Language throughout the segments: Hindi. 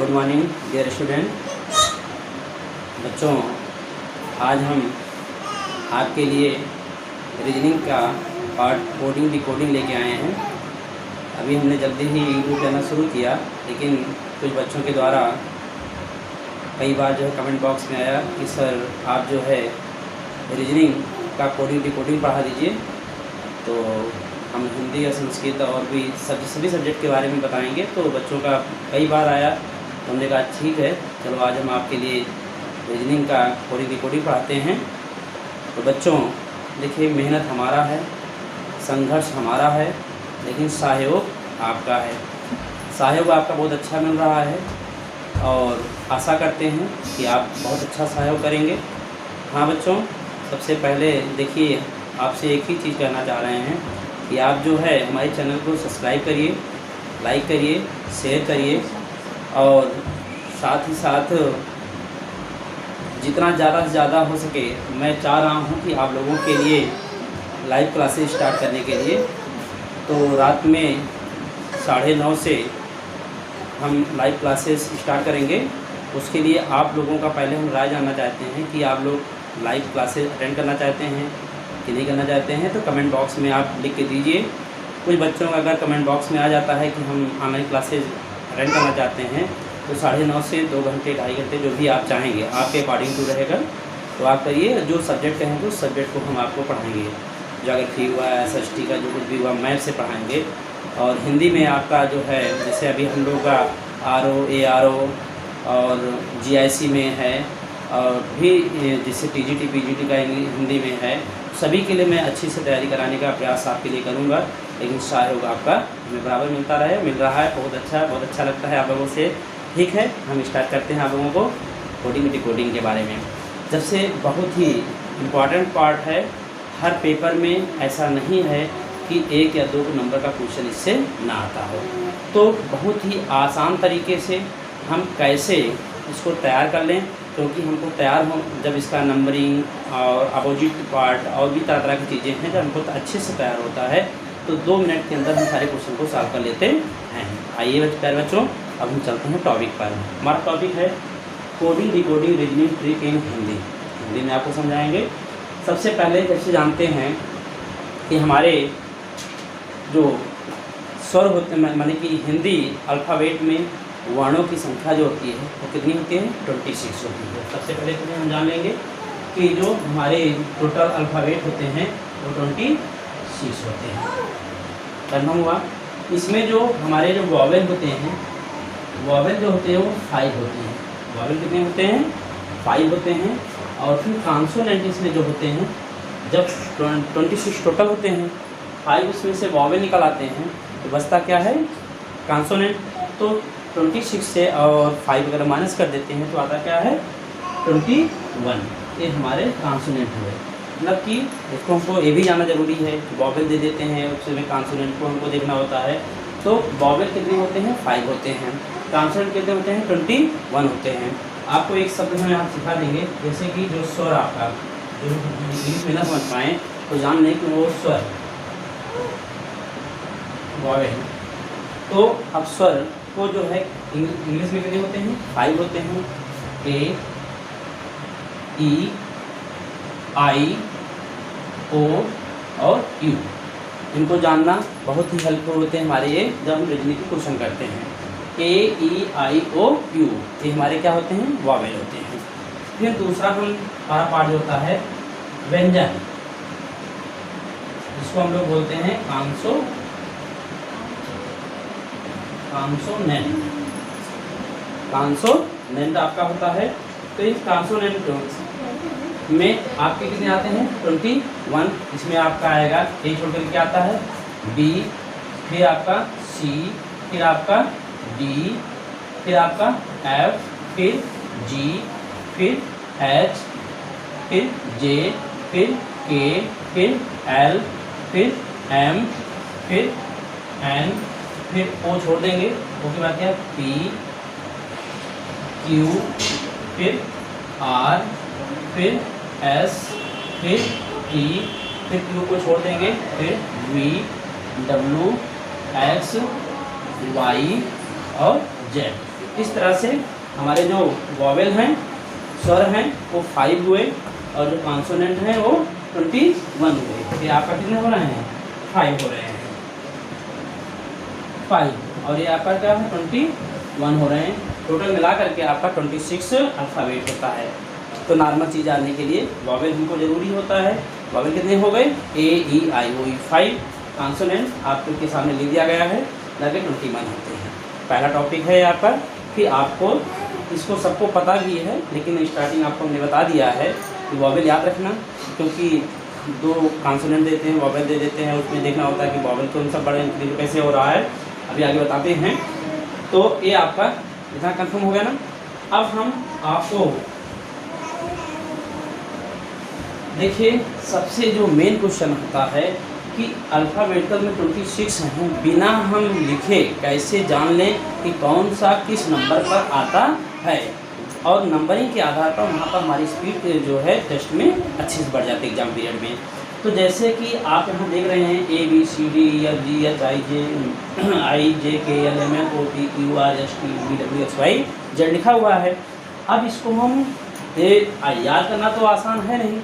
Good morning dear student. बच्चों, आज हम आपके लिए रीजनिंग का पार्ट कोडिंग डिकोडिंग लेके आए हैं। अभी हमने जल्दी ही यूट्यूब चैनल शुरू किया, लेकिन कुछ बच्चों के द्वारा कई बार जो है कमेंट बॉक्स में आया कि सर आप जो है रीजनिंग का कोडिंग डिकोडिंग पढ़ा दीजिए। तो हम हिंदी या संस्कृत और भी सभी सब्जेक्ट के बारे में बताएंगे। तो बच्चों का कई बार आया, तो हमने कहा ठीक है, चलो आज हम आपके लिए रीजनिंग का कोडिंग डिकोडिंग पढ़ाते हैं। तो बच्चों देखिए, मेहनत हमारा है, संघर्ष हमारा है, लेकिन सहयोग आपका है। सहयोग आपका बहुत अच्छा मिल रहा है और आशा करते हैं कि आप बहुत अच्छा सहयोग करेंगे। हाँ बच्चों, सबसे पहले देखिए, आपसे एक ही चीज़ कहना चाह रहे हैं कि आप जो है हमारे चैनल को सब्सक्राइब करिए, लाइक करिए, शेयर करिए और साथ ही साथ जितना ज़्यादा से ज़्यादा हो सके मैं चाह रहा हूँ कि आप लोगों के लिए लाइव क्लासेस स्टार्ट करने के लिए। तो रात में 9:30 से हम लाइव क्लासेस स्टार्ट करेंगे। उसके लिए आप लोगों का पहले हम राय जानना चाहते हैं कि आप लोग लाइव क्लासेस अटेंड करना चाहते हैं कि नहीं करना चाहते हैं। तो कमेंट बॉक्स में आप लिख के दीजिए। कुछ बच्चों का अगर कमेंट बॉक्स में आ जाता है कि हम ऑनलाइन क्लासेस अटेंड करना चाहते हैं, तो 9:30 से 2 घंटे 2.5 घंटे जो भी आप चाहेंगे, आपके अकॉर्डिंग टू रहेगा, तो आप करिए। जो सब्जेक्ट कहेंगे उस सब्जेक्ट को हम आपको पढ़ाएंगे। ज्योग्राफी हुआ, SST का जो कुछ भी हुआ, मैथ से पढ़ाएंगे। और हिंदी में आपका जो है, जैसे अभी हम लोग का RO ARO और GIC में है, और भी जैसे TGT PGT का हिंदी में है, सभी के लिए मैं अच्छी से तैयारी कराने का प्रयास आपके लिए करूंगा। लेकिन सहयोग आपका हमें बराबर मिल रहा है। बहुत अच्छा लगता है आप लोगों से। ठीक है, हम स्टार्ट करते हैं आप लोगों को कोडिंग डिकोडिंग के बारे में। जब से बहुत ही इम्पॉर्टेंट पार्ट है, हर पेपर में ऐसा नहीं है कि 1 या 2 नंबर का क्वेश्चन इससे ना आता हो। तो बहुत ही आसान तरीके से हम कैसे इसको तैयार कर लें, क्योंकि हमको तैयार हो, जब इसका नंबरिंग और अपोजिट पार्ट और भी तरह तरह की चीज़ें हैं, जब हमको अच्छे से तैयार होता है तो 2 मिनट के अंदर हम सारे क्वेश्चन को सॉल्व कर लेते हैं। आइए प्यारे बच्चों, अब हम चलते हैं टॉपिक पर। हमारा टॉपिक है coding decoding reasoning trick in Hindi. Hindi में आपको समझाएंगे। सबसे पहले जैसे जानते हैं कि हमारे जो स्वर होते हैं, माने कि हिंदी अल्फ़ाबेट में वर्णों की संख्या जो होती है वो कितनी होती है? 26 होती है। सबसे पहले तो हम जान लेंगे कि जो हमारे टोटल अल्फ़ाबेट होते हैं वो 26 होते हैं। कन्फर्म हुआ? इसमें जो हमारे जो वॉवेल होते हैं, वॉवेल जो होते हैं वो 5 होते हैं। वॉवेल कितने होते हैं? 5 होते हैं। और फिर कॉन्सोनेंट इसमें जो होते हैं, जब 26 टोटल होते हैं, 5 उसमें से वॉवेल निकल आते हैं, तो बचता क्या है? कॉन्सोनेंट। तो 26 से और 5 अगर माइनस कर देते हैं तो आता क्या है? 21। ये हमारे कॉन्सोनेंट हुए। मतलब कि इसको हमको ये भी जानना जरूरी है कि वॉवेल दे देते हैं, उसमें कॉन्सोनेंट को हमको देखना होता है। तो वॉवेल कितने होते हैं? 5 होते हैं। कॉन्सोनेंट कितने होते हैं? 21 होते हैं। आपको एक शब्द हम यहाँ सिखा देंगे, जैसे कि जो स्वर आपका, जो इंग्लिश में ना समझ पाएँ तो जान लें कि वो स्वर वॉवेल। तो अब स्वर को जो है इंग्लिश में कितने होते हैं? 5 होते हैं। A E I O और U। इनको जानना बहुत ही हेल्पफुल होते हैं हमारे ये, जब हम रीजनिंग के क्वेश्चन करते हैं। A E I O U ये हमारे क्या होते हैं? वॉवेल होते हैं। फिर दूसरा हमारा पार्ट जो होता है व्यंजन, जिसको हम लोग बोलते हैं कॉन्सोनेंट आपका होता है। तो इस कॉन्सोनेंट में आपके कितने आते हैं? 21। इसमें आपका आएगा, एक छोड़ कर क्या आता है? B, फिर आपका C, फिर आपका D, फिर आपका F, फिर G, फिर H, फिर J, फिर K, फिर L, फिर M, फिर N, फिर O छोड़ देंगे। O के बाद क्या? P, Q, फिर R, फिर S, फिर T, फिर Q को छोड़ देंगे, फिर V, W, X, Y और Z। इस तरह से हमारे जो वॉवेल हैं, स्वर हैं, वो 5 हुए और जो कॉन्सोनेंट हैं वो 21 हुए। ये आपका कितने हो रहे हैं? 5 हो रहे हैं, 5, और ये आपका क्या है? 21 हो रहे हैं। टोटल मिला करके आपका 26 अल्फ़ाबेट होता है। तो नॉर्मल चीज़ जानने के लिए वॉवेल हमको ज़रूरी होता है। वॉवेल कितने हो गए? A E I O U 5। Consonant आपके सामने लिख दिया गया है, लगे 21 होते हैं। पहला टॉपिक है यहाँ पर। फिर आपको इसको सबको पता भी है, लेकिन स्टार्टिंग आपको हमने बता दिया है कि वॉवेल याद रखना, क्योंकि 2 कॉन्सोनेंट देते हैं, वॉवेल दे देते हैं, उसमें देखना होता है कि वॉवेल कौन सा बड़े कैसे हो रहा है। अभी आगे बताते हैं। तो ये आपका इतना कंफर्म हो गया ना। अब हम आपको देखिए, सबसे जो मेन क्वेश्चन होता है कि अल्फ़ाबेटिकल में 26 हैं, बिना हम लिखे कैसे जान लें कि कौन सा किस नंबर पर आता है। और नंबरिंग के आधार पर वहाँ पर हमारी स्पीड जो है टेस्ट में अच्छे से बढ़ जाती है एग्जाम पीरियड में। तो जैसे कि आप यहाँ देख रहे हैं A B C D E F G H I J K L M N O P Q R S T U V W X Y Z लिखा हुआ है। अब इसको हम याद करना तो आसान है नहीं,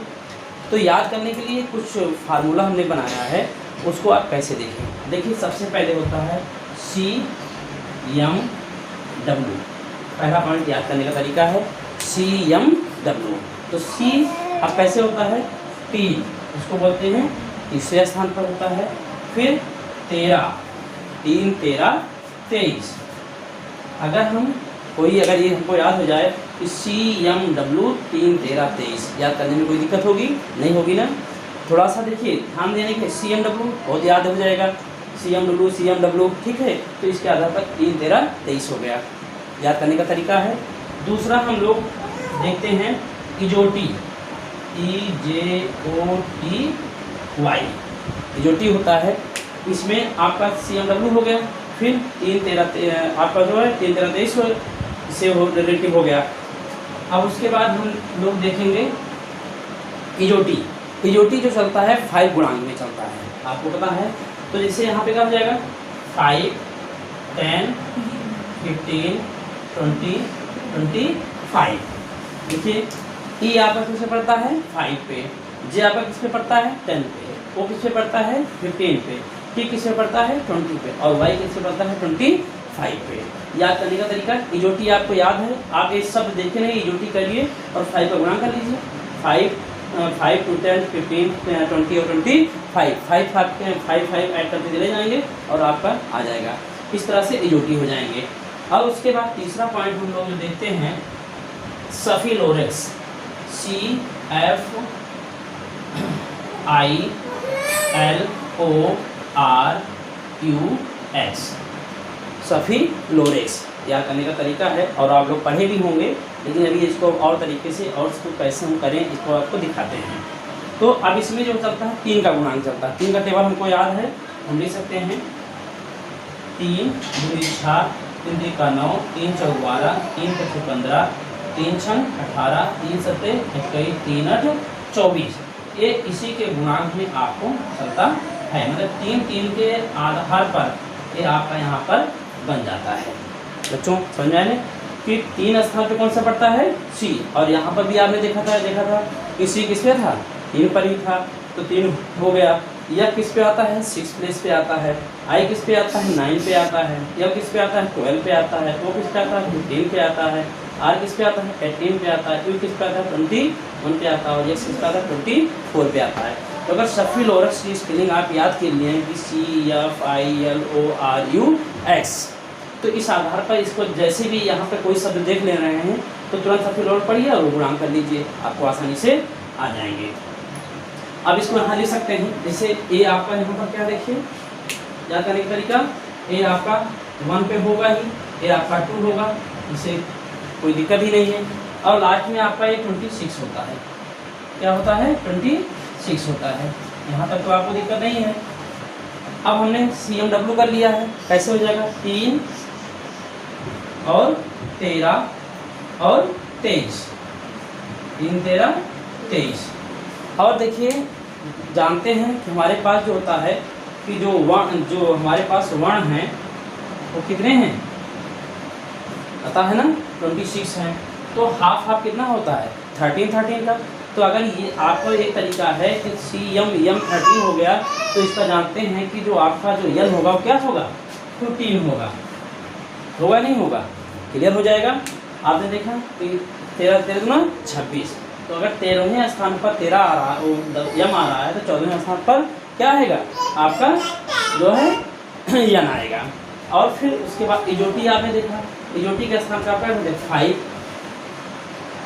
तो याद करने के लिए कुछ फार्मूला हमने बनाया है, उसको आप कैसे देखें। देखिए, सबसे पहले होता है CMW। पहला पॉइंट याद करने का तरीका है CMW। तो C अब कैसे होता है? 3, उसको बोलते हैं तीसरे स्थान पर होता है। फिर 13, 3 13 23। अगर ये हमको याद हो जाए कि CMW 3 13 23, याद करने में कोई दिक्कत होगी? नहीं होगी ना। थोड़ा सा देखिए ध्यान देने के, CMW बहुत याद हो जाएगा, CMW ठीक है। तो इसके आधार पर 3 13 23 हो गया, याद करने का तरीका है। दूसरा हम लोग देखते हैं इजोटी, EJOTY, इजोटी होता है। इसमें आपका CMW हो गया, फिर 3 13 आपका जो है 3 13 23 इससे रिलेटिव हो गया। अब उसके बाद हम लोग देखेंगे इजोटी जो चलता है 5 गुणांक में चलता है, आपको पता है। तो जैसे यहाँ पे क्या हो जाएगा? 5 10 15 20 25। देखिए, E आपका किस पे पड़ता है? 5 पे। J आपका किस पे पड़ता है? 10 पे। O किस पे पड़ता है? 15 पे। T किस पे पड़ता है? 20 पे। और Y किस पे पड़ता है? 25 पे। याद करने का तरीका, इजोटी आपको याद है, आप ये सब देखे नहीं, इजोटी करिए और 5 का गुणा कर लीजिए। 5 to 10 15 20 और 25, 5 ऐड करके चले जाएंगे और आपका आ जाएगा। इस तरह से इजोटी हो जाएंगे। अब उसके बाद तीसरा पॉइंट हम लोग जो देखते हैं सफिलोरेक्स, CFILORUX, सफिलोरेक्स। याद करने का तरीका है और आप लोग पढ़े भी होंगे, लेकिन अभी इसको और तरीके से और इसको कैसे हम करें इसको आपको दिखाते हैं। तो अब इसमें जो चलता है 3 का गुणांक चलता है। 3 का टेबल हमको याद है, हम लिख सकते हैं 3 दूनी 6, 3 3 का 9, 3 4 12, 3 5 15, 3 6 18, 3 7 21, 3 8 24। ये इसी के गुणांक में आपको चलता है, मतलब 3 3 के आधार पर ये आपका यहाँ पर बन जाता है। बच्चों समझ आए कि 3 स्थान पे कौन सा पड़ता है? C। और यहाँ पर भी आपने देखा था कि C किस पे था? 3 पर ही था, तो 3 हो गया। यह किस पे आता है? 6 प्लेस पे आता है। I किस पे आता है? 9 पे आता है। यह किस पे आता है? 12 पे आता है। O किस पे आता है? 15 पे आता है। R किस पे आता है? 18 पे आता है। U किस पे आता है? 21 पे आता है। और X किस पे आता है? 24 पे आता है। तो अगर सफिलोरेक्स की स्पेलिंग आप याद कर लिए हैं कि CFILORUX, तो इस आधार पर इसको जैसे भी यहाँ पे कोई शब्द देख ले रहे हैं तो तुरंत सफिलोरेक्स पढ़िए और गुणांक कर लीजिए, आपको आसानी से आ जाएंगे। अब इसको यहाँ लिख सकते हैं, जैसे A आपका यहाँ पर क्या देखिए याद करने का तरीका, A आपका 1 पे होगा ही, A आपका 2 होगा, इसे कोई दिक्कत ही नहीं है। और लास्ट में आपका ये 26 होता है। क्या होता है? 26 होता है। यहाँ तक तो आपको दिक्कत नहीं है। अब हमने CMW कर लिया है, कैसे हो जाएगा? 3 और 13 और 23, 3 13 23। और देखिए, जानते हैं कि हमारे पास जो होता है कि जो हमारे पास वर्ण हैं वो कितने हैं? पता है ना 26 है, तो हाफ हाफ कितना होता है 13 का। तो अगर ये आपका एक तरीका है कि यम 13 हो गया, तो इसका जानते हैं कि जो आपका जो यल होगा वो क्या होगा 15 होगा नहीं होगा, क्लियर हो जाएगा। आपने देखा कि 13 गुना 26, तो अगर 13वें स्थान पर 13 आ रहा यम आ रहा है तो 14वें स्थान पर क्या आएगा आपका जो है यन आएगा। और फिर उसके बाद इजोटी आपने देखा, इजोटी के स्थान का आपका 5,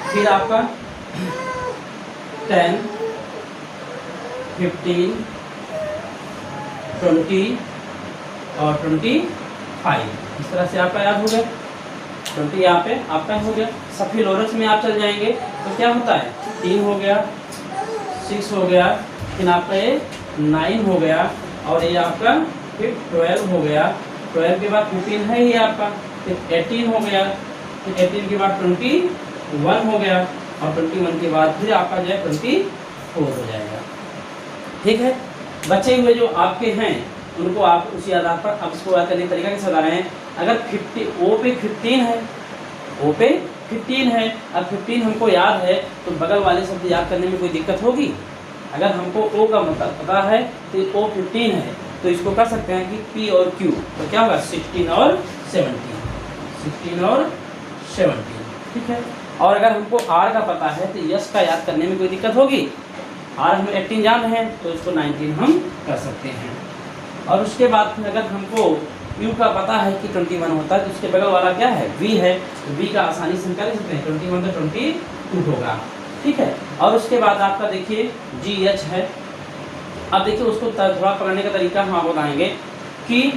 फिर आपका 10, 15, 20 और 25, इस तरह से आपका याद हो गया। 20 यहाँ पे आपका हो गया। सफिलोरस में आप चल जाएंगे तो क्या होता है 3 हो गया, 6 हो गया, फिर आपका ये 9 हो गया, और ये आपका फिर 12 हो गया, 12 के बाद 15 है ये आपका, फिर 18 हो गया, फिर 18 के बाद 21 हो गया, और 21 के बाद फिर आपका जो है 24 हो जाएगा। ठीक है, बचे हुए जो आपके हैं उनको आप उसी आधार पर अब इसको याद करने का तरीका कैसे बता रहे हैं। अगर 50 ओ पे 15 है, ओ पे 15 है, अब 15 हमको याद है तो बगल वाले शब्द याद करने में कोई दिक्कत होगी। अगर हमको ओ का मतलब पता है तो ओ 15 है, तो इसको कर सकते हैं कि पी और क्यू, तो क्या होगा 16 और 17, ठीक है। और अगर हमको आर का पता है तो यस का याद करने में कोई दिक्कत होगी। आर हम 18 जान रहे हैं तो इसको 19 हम कर सकते हैं। और उसके बाद फिर अगर हमको यू का पता है कि 21 होता है तो उसके बगल वाला क्या है वी है, तो वी का आसानी से हम क्या लिख सकते हैं 21 तो 22 होगा, ठीक है। और उसके बाद आपका देखिए जी एच है। अब देखिए उसको थोड़ा पकड़ने का तरीका हम आपको बताएंगे कि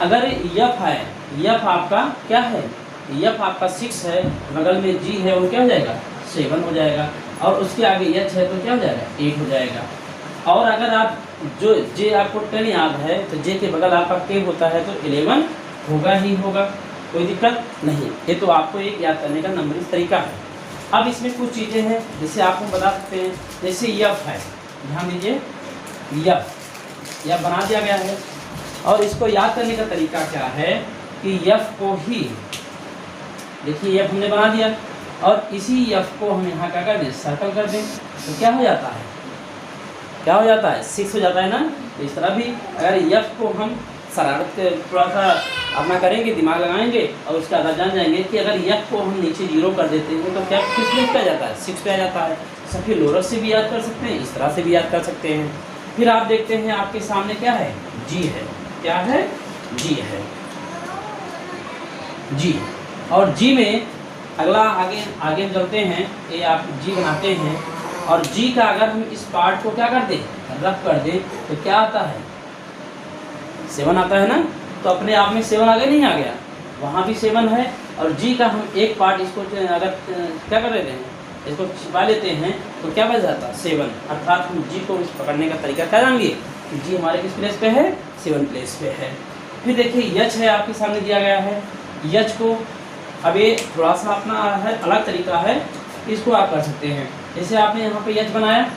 अगर यफ है, यफ आपका क्या है, यफ आपका 6 है, बगल में जी है वो क्या हो जाएगा 7 हो जाएगा, और उसके आगे एच है तो क्या हो जाएगा 8 हो जाएगा। और अगर आप जो जे आपको 10 याद है तो जे के बगल आपका के होता है तो 11 होगा ही होगा, कोई दिक्कत नहीं। ये तो आपको एक याद करने का नंबरिंग तरीका है। अब इसमें कुछ चीज़ें हैं जिसे आपको बता सकते हैं, जैसे यफ है, ध्यान दीजिए यफ बना दिया गया है, और इसको याद करने का तरीका क्या है कि यफ को ही देखिए यफ हमने बना दिया, और इसी यफ को हम यहाँ क्या कर दें सर्कल कर दें, तो क्या हो जाता है 6 हो जाता है ना। तो इस तरह भी अगर यफ को हम शरारत थोड़ा सा अपना करेंगे, दिमाग लगाएंगे और उसका आधार जान जाएंगे कि अगर यफ को हम नीचे 0 कर देते हैं तो क्या किस पे आ जाता है 6 पे आ जाता है। सफिलोरस से भी याद कर सकते हैं, इस तरह से भी याद कर सकते हैं। फिर आप देखते हैं आपके सामने क्या है जी है, क्या है जी है, जी। और जी में अगला आगे चलते हैं, ये आप जी बनाते हैं, और जी का अगर हम इस पार्ट को क्या कर दें रफ कर दें तो क्या आता है 7 आता है ना। तो अपने आप में 7 आगे नहीं आ गया, वहाँ भी 7 है, और जी का हम एक पार्ट इसको अगर क्या कर देते हैं इसको छिपा लेते हैं तो क्या बच जाता है 7, अर्थात हम जी को पकड़ने का तरीका क्या जानेंगे कि जी हमारे किस प्लेस पे है 7 प्लेस पे है। फिर देखिए यच है आपके सामने दिया गया है, यच को अब ये थोड़ा सा अपना है अलग तरीका है, इसको आप कर सकते हैं। जैसे आपने यहाँ पे यच बनाया,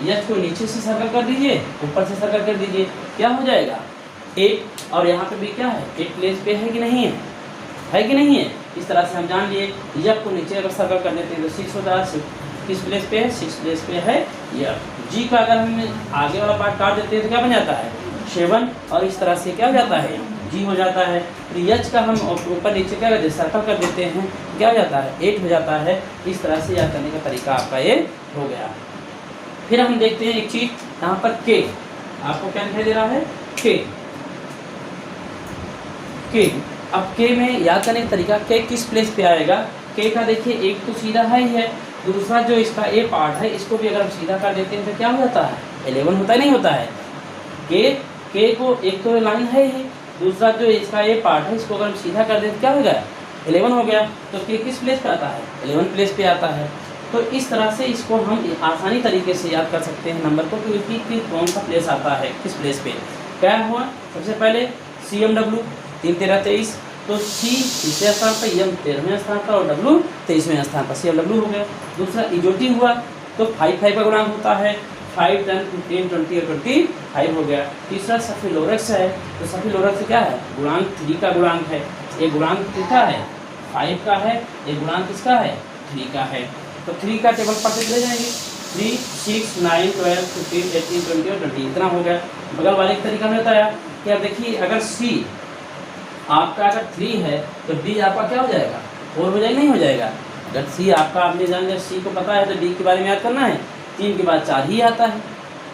यच को नीचे से सर्कल कर दीजिए, ऊपर से सर्कल कर दीजिए, क्या हो जाएगा 8, और यहाँ पे भी क्या है 8 प्लेस पे है कि नहीं है कि नहीं है। इस तरह से हम जान लिए यफ को नीचे अगर सर्कल कर देते हैं तो 6 होता है, किस प्लेस पे है 6 प्लेस पे है यफ। जी का अगर हम आगे वाला पार्ट काट देते हैं तो क्या बन जाता है 7, और इस तरह से क्या हो जाता है जी हो जाता है। फिर एच का हम ऊपर नीचे क्या करते हैं सर्कल कर देते हैं, क्या हो जाता है 8 हो जाता है। इस तरह से याद करने का तरीका आपका ये हो गया। फिर हम देखते हैं एक चीज़ यहाँ पर के, आपको क्या दिखाई दे रहा है के। अब के में याद करने का तरीका के किस प्लेस पे आएगा, के का देखिए एक तो सीधा है ही है, दूसरा जो इसका ए पार्ट है इसको भी अगर हम सीधा कर देते हैं तो क्या हो जाता है 11 होता है नहीं होता है। के को एक तो लाइन है ही, दूसरा जो इसका ए पार्ट है इसको अगर हम सीधा कर दें तो क्या हो गया 11 हो गया। तो के किस प्लेस पे आता है 11 प्लेस पे आता है। तो इस तरह से इसको हम आसानी तरीके से याद कर सकते हैं नंबर को कि कौन सा प्लेस आता है किस प्लेस पे। क्या हुआ सबसे पहले CMW 3 13 23, तो सी तीसरे स्थान पर, एम 13वें स्थान पर और डब्ल्यू 23वें स्थान पर, CMW हो गया। दूसरा इजोटी हुआ तो 5 5 का गुणांक होता है, 5 10 15 20 और 25 हो गया। तीसरा सफिलोरस है, तो सफिलोरस क्या है गुणांक 3 का गुणांक है, ये गुणांक कितना है 5 का है, एक गुणांक किसका है 3 का है। तो 3 का टेबल पढ़ते चले जाएंगे। 3, 6, 9, 12, 15, 18, 20 और 20 इतना हो गया। बगल वाले एक तरीका में बताया कि अब देखिए अगर C आपका अगर 3 है तो D आपका क्या हो जाएगा 4 हो जाएगा, नहीं हो जाएगा। अगर C आपका आपने जान लिया, C को पता है तो D के बारे में याद करना है, 3 के बाद 4 ही आता है।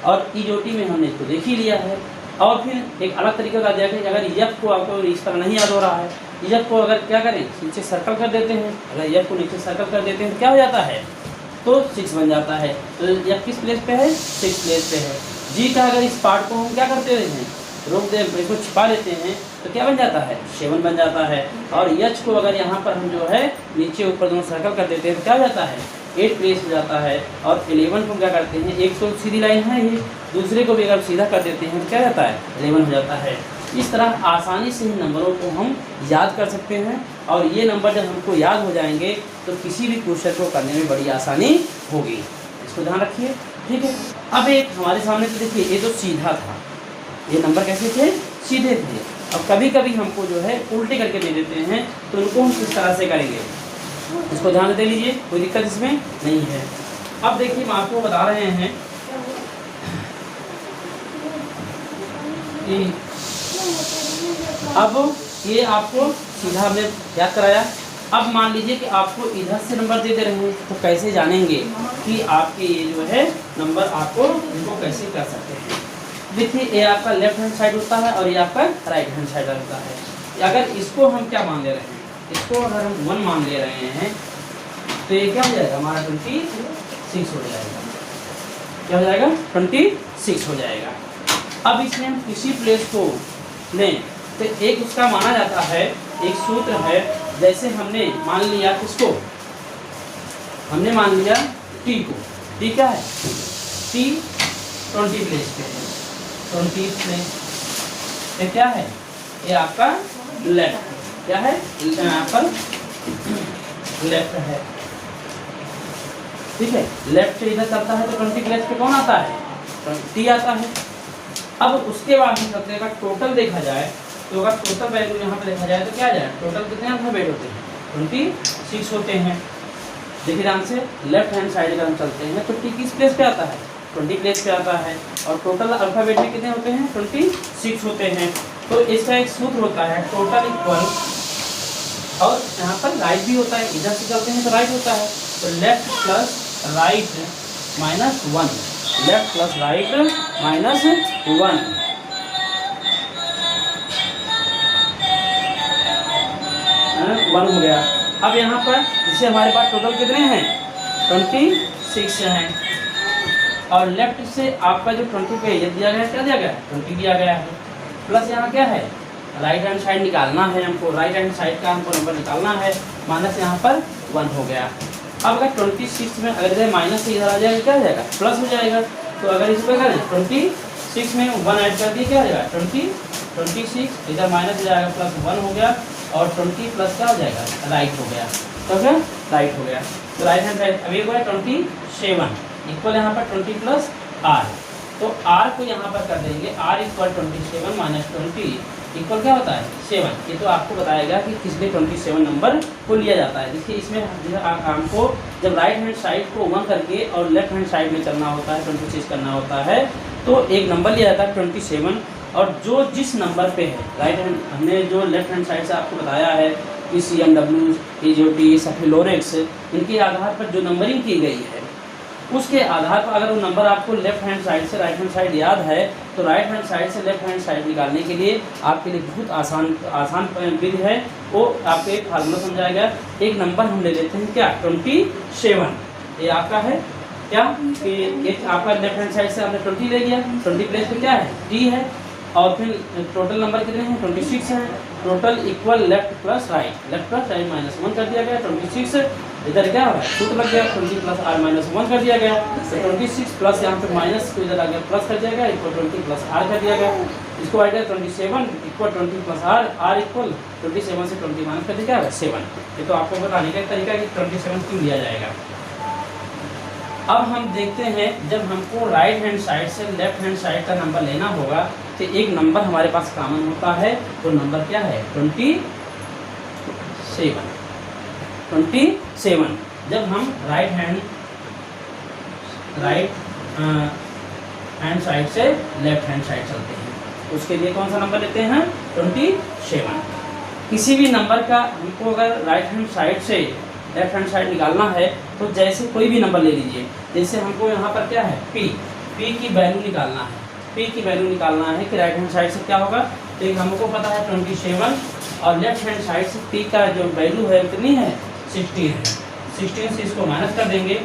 और EOT में हमने इसको देख ही लिया है। और फिर एक अलग तरीका बता दिया कि अगर F को आपको इस तरह नहीं याद हो रहा है, F को अगर क्या करें नीचे सर्कल कर देते हैं, अगर F को नीचे सर्कल कर देते हैं तो क्या हो जाता है तो 6 बन जाता है। तो F किस प्लेस पे है 6 प्लेस पे है। G का अगर इस पार्ट को हम क्या करते हैं रोक दे, इसको छिपा लेते हैं तो क्या बन जाता है 7 बन जाता है। और H को अगर यहाँ पर हम जो है नीचे ऊपर दोनों सर्कल कर देते हैं तो क्या हो जाता है 8 प्लेस हो जाता है। और 11 को क्या करते हैं, एक तो सीधी लाइन है ही, दूसरे को भी अगर सीधा कर देते हैं तो क्या जाता है 11 हो जाता है। इस तरह आसानी से इन नंबरों को हम याद कर सकते हैं। और ये नंबर जब हमको याद हो जाएंगे तो किसी भी क्वेश्चन को करने में बड़ी आसानी होगी, इसको ध्यान रखिए, ठीक है। अब एक हमारे सामने तो देखिए ये तो सीधा था, ये नंबर कैसे थे सीधे थे। अब कभी कभी हमको जो है उल्टे करके दे देते हैं तो उनको हम किस तरह से करेंगे, इसको ध्यान दे लीजिए, कोई दिक्कत इसमें नहीं है। अब देखिए हम आपको बता रहे हैं कि अब ये आपको सीधा हमने याद कराया। अब मान लीजिए कि आपको इधर से नंबर दे दे रहे हैं तो कैसे जानेंगे कि आपके ये जो है नंबर आपको इनको कैसे कर सकते हैं। देखिए ये आपका लेफ्ट हैंड साइड होता है और ये आपका राइट हैंड साइड होता है। अगर इसको हम क्या मान ले रहे हैं, इसको अगर हम 1 मान ले रहे हैं तो ये क्या हो जाएगा हमारा 26 हो जाएगा। क्या हो जाएगा 26 हो जाएगा। अब इसमें हम किसी प्लेस को लें तो एक उसका माना जाता है, एक सूत्र है, जैसे हमने मान लिया किसको, हमने मान लिया T को। T क्या है T 20 प्लेस पे है, 20 प्लेस ये क्या है, ये आपका लेफ्ट, क्या है यहाँ पर लेफ्ट है, ठीक है। लेफ्ट से इधर करता है तो 20 प्लेस पे कौन आता है T आता है। अब उसके बाद हम करते हैं अगर टोटल देखा जाए तो अगर टोटल वैल्यू यहाँ पे देखा जाए तो क्या आ जाए, टोटल कितने अल्फाबेट होते हैं 26 होते हैं। देखिए ध्यान से लेफ्ट हैंड साइड अगर हम चलते हैं तो T किस प्लेस पे आता है 20 प्लेस पे आता है। और टोटल अल्फाबेट में कितने होते हैं 26 होते हैं। तो इसका एक सूत्र होता है टोटल इक्वल, और यहाँ पर राइट भी होता है, इधर से चलते हैं तो राइट होता है, तो left plus right minus 1, left plus right minus 1, one हो गया। अब यहाँ पर जिसे हमारे पास टोटल कितने हैं 26 हैं, और लेफ्ट से आपका जो 20 पे ये दिया गया, क्या दिया गया 20 दिया गया है, प्लस यहाँ क्या है राइट हैंड साइड निकालना है हमको, राइट हैंड साइड का हमको नंबर निकालना है, माइनस यहाँ पर 1 हो गया। अब अगर 26 में अगर इधर माइनस से इधर आ जाएगा क्या हो जाएगा प्लस हो जाएगा। तो अगर इस पर करें 26 में 1 ऐड कर दिए क्या हो जाएगा 26, इधर माइनस हो जाएगा प्लस 1 हो गया, और 20 प्लस क्या हो जाएगा राइट हो गया, तो क्या राइट हो गया। तो राइट हैंड साइड अभी हुआ 27 इक्वल यहाँ पर 20 प्लस R, तो R को यहाँ पर कर देंगे, R इक्वल 27 माइनस 20 इक्वल क्या होता है 7। ये तो आपको बताएगा कि किस लिए 27 नंबर को लिया जाता है। देखिए इसमें हमको जब राइट हैंड साइड को 1 करके और लेफ्ट हैंड साइड में चलना होता है 26 करना होता है, तो एक नंबर लिया जाता है 27, और जो जिस नंबर पे है राइट हैंड, हमने जो लेफ्ट हैंड साइड से आपको बताया है कि CMW, EJOT, सफिलोरेक्स, इनके आधार पर जो नंबरिंग की गई है उसके आधार पर अगर वो नंबर आपको लेफ्ट हैंड साइड से राइट हैंड साइड याद है तो राइट हैंड साइड से लेफ्ट हैंड साइड निकालने के लिए आपके लिए बहुत आसान विधि है। वो आपको एक फार्मूला समझाएगा। एक नंबर हम ले लेते हैं क्या 27, ये आपका है क्या कि एक आपका लेफ्ट हैंड साइड से हमने 20 ले लिया, 20 प्लेस पे क्या है T है, और फिर टोटल नंबर कितने हैं 26 हैं। Total equal left plus right minus 1 कर दिया गया 26, इधर क्या हो रहा है सूत्र लग गया 20 प्लस R माइनस 1 कर दिया गया, तो 26 प्लस यहाँ पे माइनस को इधर आ गया प्लस कर दिया गया इक्वल 20 प्लस R कर दिया गया। इसको आ गया 27 इक्वल 20 प्लस R इक्वल 27 से 20 माइनस कर दिया गया 7। ये तो आपको बताने का तरीका कि 27 क्यों लिया जाएगा। अब हम देखते हैं जब हमको राइट हैंड साइड से लेफ्ट हैंड साइड का नंबर लेना होगा तो एक नंबर हमारे पास कॉमन होता है, वो नंबर क्या है 27। 27 जब हम राइट हैंड साइड से लेफ्ट हैंड साइड चलते हैं, उसके लिए कौन सा नंबर लेते हैं? 27। किसी भी नंबर का हमको अगर राइट हैंड साइड से लेफ्ट हैंड साइड निकालना है तो जैसे कोई भी नंबर ले लीजिए, जैसे हमको यहाँ पर क्या है p की वैल्यू निकालना है, p की वैल्यू निकालना है कि राइट हैंड साइड से क्या होगा। तो एक हमको पता है 27 और लेफ्ट हैंड साइड से p का जो वैल्यू है कितनी है? 16 है। 16 से इसको माइनस कर देंगे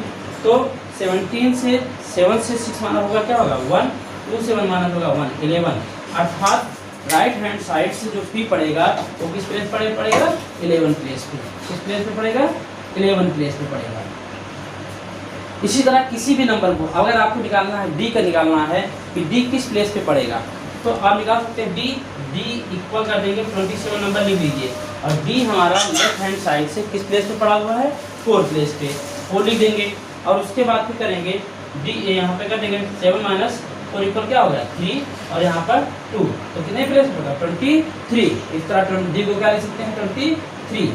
तो 17 से 7 से 6 माइनस होगा क्या होगा? 1, 2 से 1 माइनस होगा 1, 11। अर्थात राइट हैंड साइड से जो p पड़ेगा वो किस प्लेस पर पड़ेगा? 11 प्लेस पे। किस प्लेस पे पड़ेगा? 11 प्लेस पे पड़ेगा। इसी तरह किसी भी नंबर को अगर आपको निकालना है d का निकालना है कि d किस प्लेस पे पड़ेगा, तो आप निकाल सकते हैं d इक्वल कर देंगे 27 नंबर लिख लीजिए और d हमारा लेफ्ट हैंड साइड से किस प्लेस पे पड़ा हुआ है? 4 प्लेस पे, 4 लिख देंगे और उसके बाद फिर करेंगे d यहाँ पे कर देंगे 7 माइनस 4 इक्वल क्या होगा? 3 और यहाँ पर 2, तो कितने प्लेस पे होगा? 23। इस तरह d को क्या लिख सकते हैं? 23।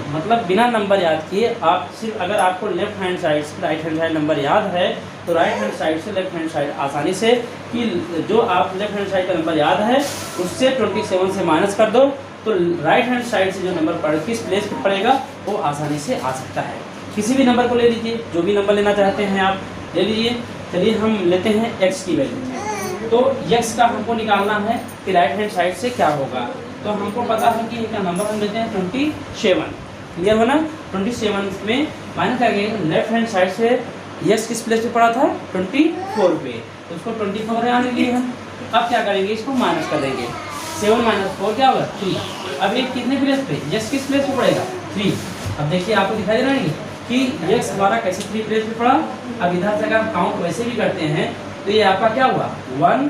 मतलब बिना नंबर याद किए आप सिर्फ अगर आपको लेफ्ट हैंड साइड से राइट हैंड साइड नंबर याद है तो राइट हैंड साइड से लेफ्ट हैंड साइड आसानी से कि जो आप लेफ्ट हैंड साइड का नंबर याद है उससे 27 से माइनस कर दो तो राइट हैंड साइड से जो नंबर किस प्लेस पे पड़ेगा वो आसानी से आ सकता है। किसी भी नंबर को ले लीजिए, जो भी नंबर लेना चाहते हैं आप ले लीजिए। चलिए हम लेते हैं x की वैल्यू, तो x का हमको निकालना है कि राइट हैंड साइड से क्या होगा। तो हमको पता है कि इनका नंबर हम लेते हैं 27, क्लियर हो ना? 27 में माइनस करेंगे लेफ्ट हैंड साइड से x किस प्लेस पे पड़ा था? 24 पे, तो उसको 24 आने लिए हम अब क्या करेंगे? इसको माइनस कर देंगे। 7 माइनस 4 क्या होगा? 3। अब ये कितने प्लेस पे? x किस प्लेस पे पड़ेगा? 3। अब देखिए आपको दिखाई दे रहा है कि x हमारा कैसे 3 प्लेस पे पड़ा। अब इधर से अगर हम काउंट वैसे भी करते हैं तो ये आपका क्या हुआ? 1,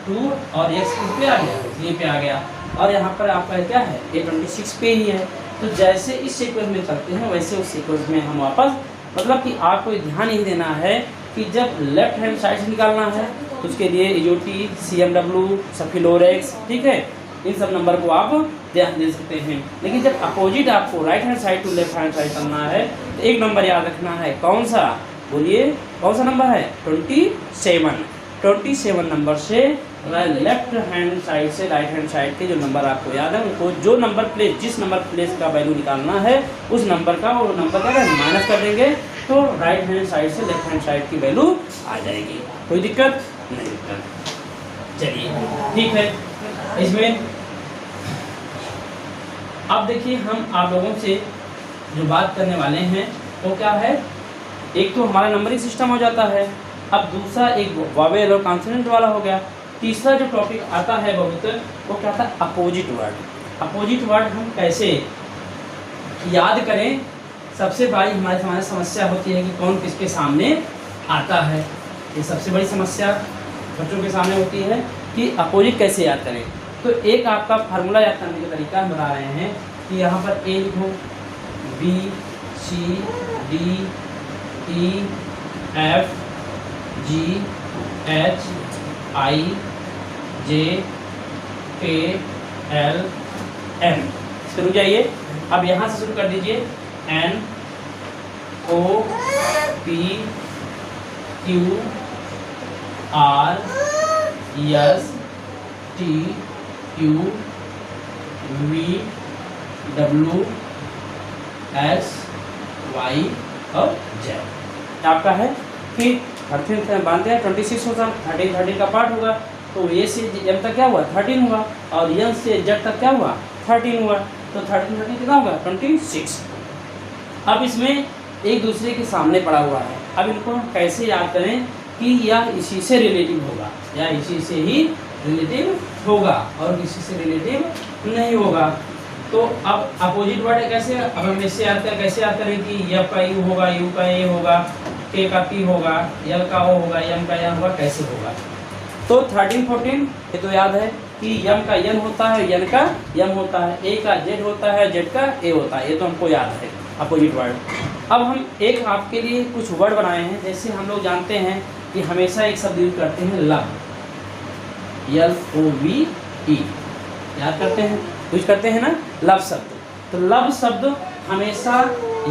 2 और x किस पे आ गया? 3 पे आ गया और यहाँ पर आपका क्या है? ये 26 पे ही है। तो जैसे इस सीक्वेंस में चलते हैं वैसे उस सीक्वेंस में हम वापस, मतलब कि आपको ध्यान यही देना है कि जब लेफ्ट हैंड साइड से निकालना है तो उसके लिए EOT, CMW, सफिलोरेक्स, ठीक है, इन सब नंबर को आप ध्यान दे सकते हैं। लेकिन जब अपोजिट आपको right hand side to left hand side करना है तो एक नंबर याद रखना है। कौन सा? बोलिए कौन सा नंबर है? 27 नंबर से लेफ्ट हैंड साइड से राइट हैंड साइड के जो नंबर आपको याद है उनको जो नंबर प्लेस जिस नंबर प्लेस का वैल्यू निकालना है उस नंबर का वो नंबर का माइनस कर देंगे तो राइट हैंड साइड से लेफ्ट हैंड साइड की वैल्यू आ जाएगी। कोई दिक्कत नहीं? चलिए ठीक है। इसमें अब देखिए हम आप लोगों से जो बात करने वाले हैं वो क्या है? एक तो हमारा नंबरिंग सिस्टम हो जाता है, अब दूसरा एक वॉवेल और कॉन्सोनेंट वाला हो गया। तीसरा जो टॉपिक आता है बहुत वो क्या था? Opposite word. अपोजिट वर्ड हम कैसे याद करें? सबसे बड़ी हमारे समस्या होती है कि कौन किसके सामने आता है। ये सबसे बड़ी समस्या बच्चों के सामने होती है कि अपोजिट कैसे याद करें। तो एक आपका फार्मूला याद करने का तरीका हम बता रहे हैं कि यहाँ पर A लिखो, B, C, D, E, F, G, H, I, J, K, L, M। शुरू जाइए। अब यहाँ से शुरू कर दीजिए N, O, P, Q, R, S, T, Q, V, W, X, Y और Z। आपका है कि 13 बांधते हैं 26 होगा, 13 का पार्ट होगा तो ए से एम तक क्या हुआ? 13 हुआ और एन से जेड तक क्या हुआ? 13 हुआ। तो 13 कितना होगा? 26। अब इसमें एक दूसरे के सामने पड़ा हुआ है। अब इनको कैसे याद करें कि यह इसी से रिलेटिव होगा या इसी से ही रिलेटिव होगा और किसी से रिलेटिव नहीं होगा। तो अब अपोजिट वर्ड कैसे? अब हम इससे याद करें, कैसे याद करें कि एफ का यू होगा, यू का ए होगा, के का पी होगा, एल का ओ होगा, एम का एन होगा, कैसे होगा? तो 13, 14 ये तो याद है कि एम का एन होता है, एन का एम होता है, ए का जेड होता है, जेड का ए होता है। ये तो हमको याद है अपोजिट वर्ड। अब हम एक आपके लिए कुछ वर्ड बनाए हैं। जैसे हम लोग जानते हैं कि हमेशा एक शब्द यूज करते हैं लव, LOVE, याद करते हैं, यूज करते हैं ना लव शब्द। तो लव शब्द हमेशा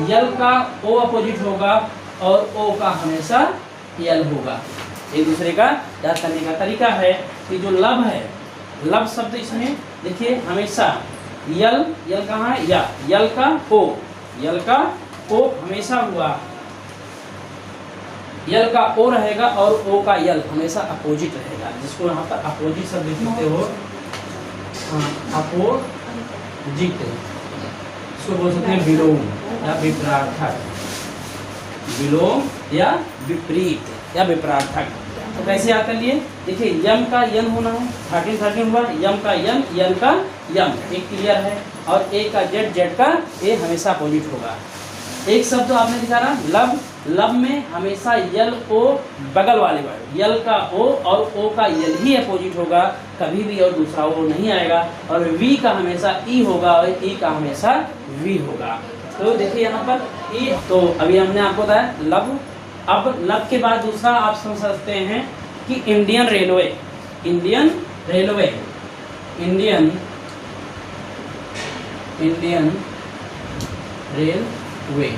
यल का ओ अपोजिट होगा और ओ का हमेशा यल होगा। एक दूसरे का याद करने का तरीका है कि जो लब है, लब शब्द इसमें देखिए हमेशा यल, यल कहाँ है, या यल का ओ, यल का ओ हमेशा हुआ, यल का ओ रहेगा और ओ का यल हमेशा अपोजिट रहेगा, जिसको यहाँ पर अपोजिट शब्द लिखते हो, अपोजिट, इसको बोल सकते हैं विलोम या विपरार्थक, विलोम या विपरीत या विपरार्थक। तो कैसे याद कर लिए, देखिए यम का यन होना है, 13 हुआ, यम का यन, यल का यम, एक क्लियर है, और ए का जेड, जेड का ए हमेशा अपोजिट होगा। एक शब्द आपने दिखा रहा लब, लब में हमेशा यल ओ बगल वाले वर्ड, यल का ओ और ओ का यल ही अपोजिट होगा, कभी भी और दूसरा ओ नहीं आएगा, और वी का हमेशा ई होगा और ई का हमेशा वी होगा। तो देखिए यहाँ पर ई, तो अभी हमने आपको बताया लब। अब लब के बाद दूसरा आप समझ सकते हैं कि Indian railway, Indian railway, Indian railway,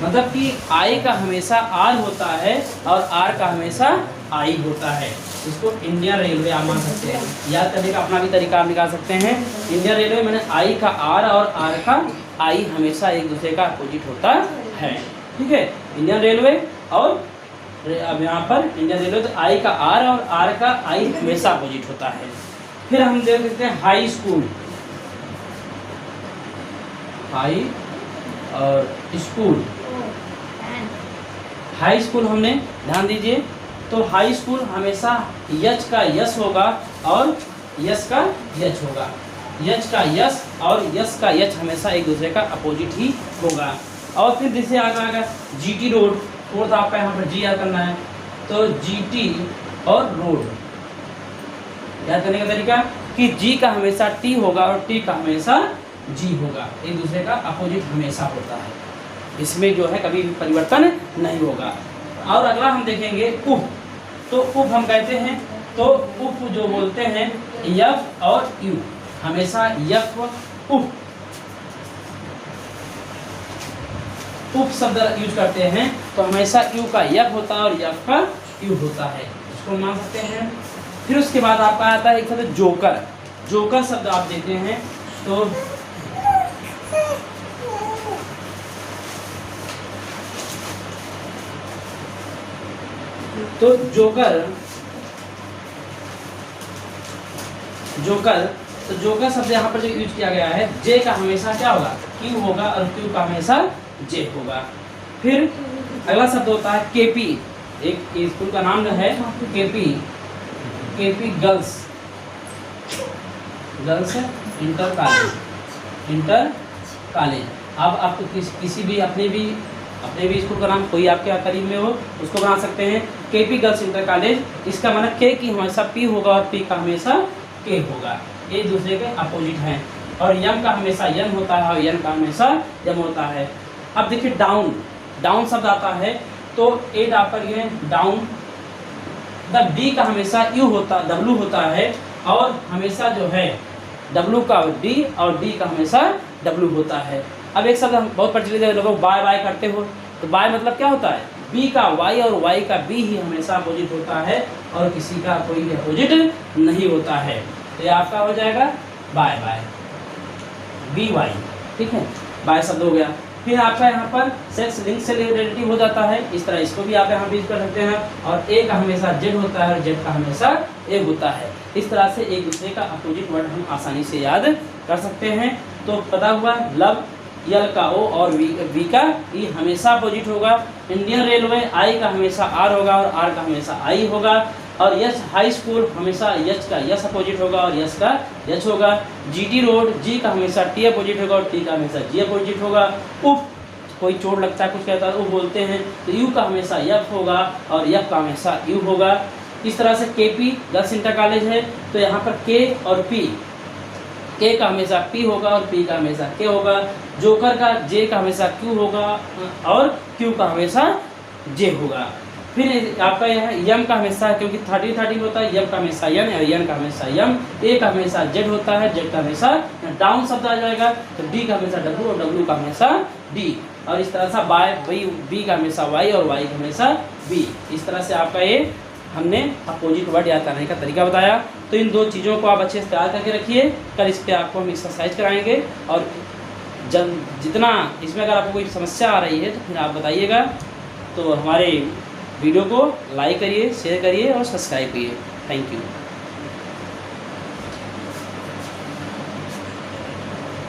मतलब कि आई का हमेशा आर होता है और आर का हमेशा आई होता है, इसको इंडियन रेलवे आप मान सकते हैं। याद करने का अपना भी तरीका आप निकाल सकते हैं। इंडियन रेलवे मैंने आई का आर और आर का आई हमेशा एक दूसरे का अपोजिट होता है, ठीक है। इंडियन रेलवे और अब यहाँ पर इंडियन रेलवे, तो आई का आर और आर का आई हमेशा अपोजिट होता है। फिर हम देख सकते हैं हाई स्कूल, हाई और स्कूल, हाई स्कूल हमने ध्यान दीजिए, तो हाई स्कूल हमेशा यच का यस होगा और यस का यच होगा, यच का यस और यस का यच हमेशा एक दूसरे का अपोजिट ही होगा। और फिर जैसे आगे जीटी रोड, फोर्थ आपका यहाँ पर जी याद करना है, तो जीटी और रोड याद करने का तरीका कि जी का हमेशा टी होगा और टी का हमेशा जी होगा, एक दूसरे का अपोजिट हमेशा होता है, इसमें जो है कभी भी परिवर्तन नहीं होगा। और अगला हम देखेंगे उप, तो उप हम कहते हैं, तो उप जो बोलते हैं यफ और यू, हमेशा यफ उप, उप शब्द यूज करते हैं, तो हमेशा यू का यफ होता है और यफ का यू होता है, इसको मान सकते हैं। फिर उसके बाद आपका आता है एक शब्द जोकर, जोकर शब्द आप देखते हैं तो जोकर, जोकर, तो जोकर शब्द यहाँ पर जो यूज किया गया है, जे का हमेशा क्या होगा, क्यू होगा और क्यू का हमेशा जे होगा। फिर अगला शब्द होता है केपी, एक स्कूल का नाम जो है KP, KP girls, girls inter college, inter college. अब आप किसी भी अपने भी स्कूल का नाम कोई आपके करीब में हो उसको बना सकते हैं केपी गर्ल्स इंटर कॉलेज, इसका मतलब के की हमेशा पी होगा और पी का हमेशा के होगा, एक दूसरे के अपोजिट हैं। और यम का हमेशा यन होता है और यन का हमेशा यम होता है। अब देखिए डाउन, डाउन शब्द आता है, तो एट आप करिए डाउन, द डी का हमेशा यू होता, डब्लू होता है, और हमेशा जो है डब्लू का डी और डी का हमेशा डब्लू होता है। अब एक शब्द हम बहुत प्रचलित है, लोगों बाय बाय करते हो, तो बाय मतलब क्या होता है, बी का वाई और वाई का बी ही हमेशा अपोजिट होता है और किसी का कोई अपोजिट नहीं होता है, तो ये आपका हो जाएगा बाय बाय, बी वाई, ठीक है, बाय शब्द हो गया। फिर आपका यहाँ पर सेक्स लिंक से रिलेटिव हो जाता है, इस तरह इसको भी आप यहाँ यूज कर सकते हैं, और ए का हमेशा जेड होता है और जेड का हमेशा ए होता है। इस तरह से एक दूसरे का अपोजिट वर्ड हम आसानी से याद कर सकते हैं। तो पता हुआ लब, यल का ओ और वी का ई हमेशा अपोजिट होगा। इंडियन रेलवे आई का हमेशा आर होगा और आर का हमेशा आई होगा। और यश हाई स्कूल हमेशा यश का यश अपोजिट होगा और यश का यश होगा। जीटी रोड जी का हमेशा टी अपोजिट होगा और टी का हमेशा जी अपोजिट होगा। उफ कोई चोट लगता है कुछ कहता है उफ बोलते हैं तो यू का हमेशा यफ होगा और यफ का हमेशा यू होगा। इस तरह से केपी गर्ल्स इंटर कॉलेज है तो यहाँ पर के और पी, के का हमेशा पी होगा और पी का हमेशा के होगा। जोकर का जे का हमेशा क्यू होगा और क्यू का हमेशा जे होगा। फिर आपका यह यम का हमेशा, क्योंकि 30 होता है, यम का हमेशा यन और यन का हमेशा यम, ए का हमेशा जेड होता है, जेड का हमेशा डाउन शब्द आ जाएगा, तो डी का हमेशा डब्ल्यू और डब्ल्यू का हमेशा डी, और इस तरह से बाई बी का हमेशा वाई और वाई का हमेशा बी। इस तरह से आपका ये हमने अपोजिट वर्ड याद करने का तरीका बताया। तो इन 2 चीज़ों को आप अच्छे से तैयार करके रखिए, कल इस पर आपको हम एक्सरसाइज कराएंगे। और जितना इसमें अगर आपको कोई समस्या आ रही है तो फिर आप बताइएगा। तो हमारे वीडियो को लाइक करिए, शेयर करिए और सब्सक्राइब करिए। Thank you.